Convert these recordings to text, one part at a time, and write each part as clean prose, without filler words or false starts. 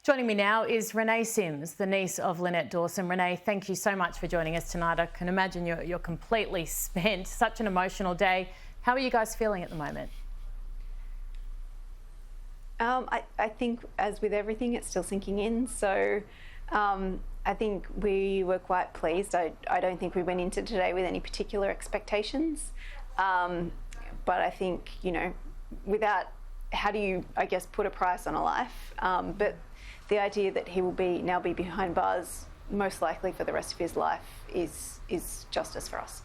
Joining me now is Renee Simms, the niece of Lynette Dawson. Renee, thank you so much for joining us tonight. I can imagine you're completely spent. Such an emotional day. How are you guys feeling at the moment? I think, as with everything, it's still sinking in. So I think we were quite pleased. I don't think we went into today with any particular expectations. But I think, without, how do you, I guess, put a price on a life? But the idea that he will now be behind bars, most likely for the rest of his life, is justice for us.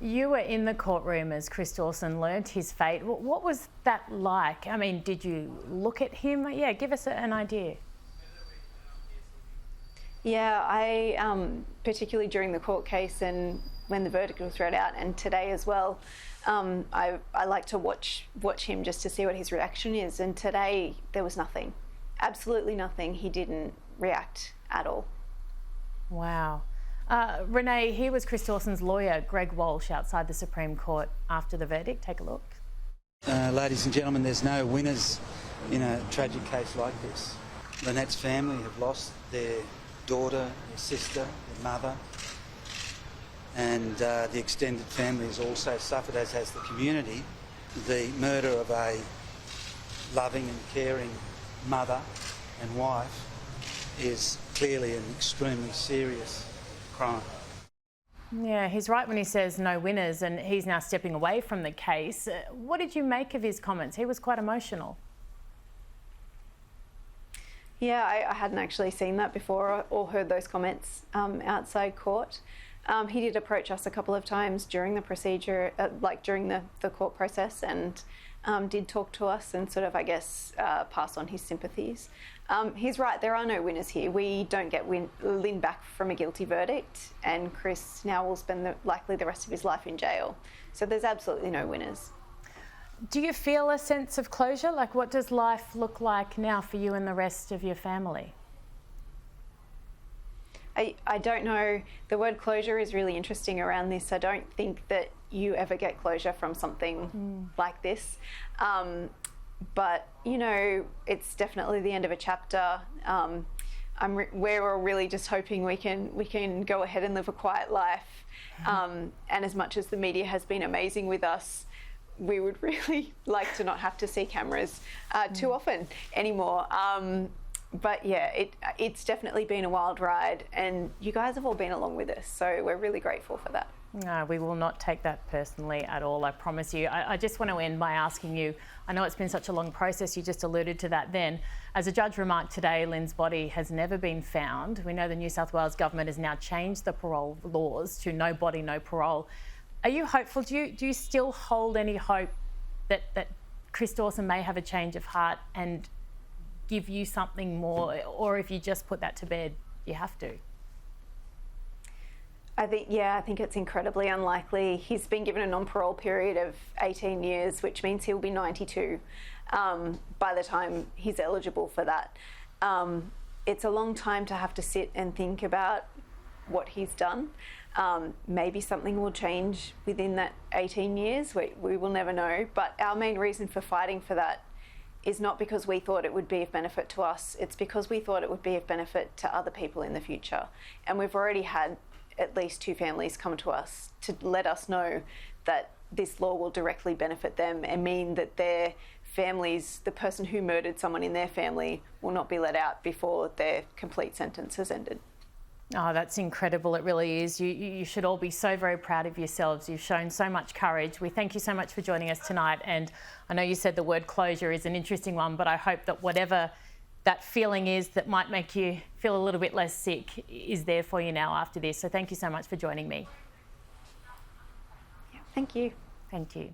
You were in the courtroom as Chris Dawson learnt his fate. What was that like? I mean, did you look at him? Yeah, give us an idea. Yeah, I particularly during the court case and when the verdict was read out, and today as well, I like to watch him just to see what his reaction is. And today there was nothing, absolutely nothing. He didn't react at all. Wow. Renee, here was Chris Dawson's lawyer, Greg Walsh, outside the Supreme Court after the verdict. Take a look. Ladies and gentlemen, there's no winners in a tragic case like this. Lynette's family have lost their daughter, their sister, their mother, and the extended family has also suffered, as has the community. The murder of a loving and caring mother and wife is clearly an extremely serious crime. Yeah, he's right when he says no winners, and he's now stepping away from the case. What did you make of his comments? He was quite emotional. Yeah, I hadn't actually seen that before or heard those comments outside court. He did approach us a couple of times during the procedure, during the court process, and did talk to us and sort of, I guess, pass on his sympathies. He's right, there are no winners here. We don't get Lynn back from a guilty verdict, and Chris now will spend likely the rest of his life in jail. So there's absolutely no winners. Do you feel a sense of closure? Like, what does life look like now for you and the rest of your family? I don't know. The word closure is really interesting around this. I don't think that you ever get closure from something like this. But, it's definitely the end of a chapter. We're all really just hoping we can go ahead and live a quiet life. And as much as the media has been amazing with us, we would really like to not have to see cameras too often anymore. But yeah, it's definitely been a wild ride, and you guys have all been along with us, so we're really grateful for that. No, we will not take that personally at all, I promise you. I just want to end by asking you, I know it's been such a long process, you just alluded to that then. As a judge remarked today, Lynn's body has never been found. We know the New South Wales government has now changed the parole laws to no body, no parole. Are you hopeful? Do you still hold any hope that Chris Dawson may have a change of heart and give you something more, or if you just put that to bed, you have to? I think it's incredibly unlikely. He's been given a non-parole period of 18 years, which means he'll be 92 by the time he's eligible for that. It's a long time to have to sit and think about what he's done. Maybe something will change within that 18 years. We will never know. But our main reason for fighting for that is not because we thought it would be of benefit to us. It's because we thought it would be of benefit to other people in the future. And we've already had at least 2 families come to us to let us know that this law will directly benefit them and mean that their families, the person who murdered someone in their family, will not be let out before their complete sentence has ended. Oh, that's incredible. It really is. You should all be so very proud of yourselves. You've shown so much courage. We thank you so much for joining us tonight. And I know you said the word closure is an interesting one, but I hope that whatever that feeling is that might make you feel a little bit less sick is there for you now after this. So thank you so much for joining me. Yeah, thank you. Thank you.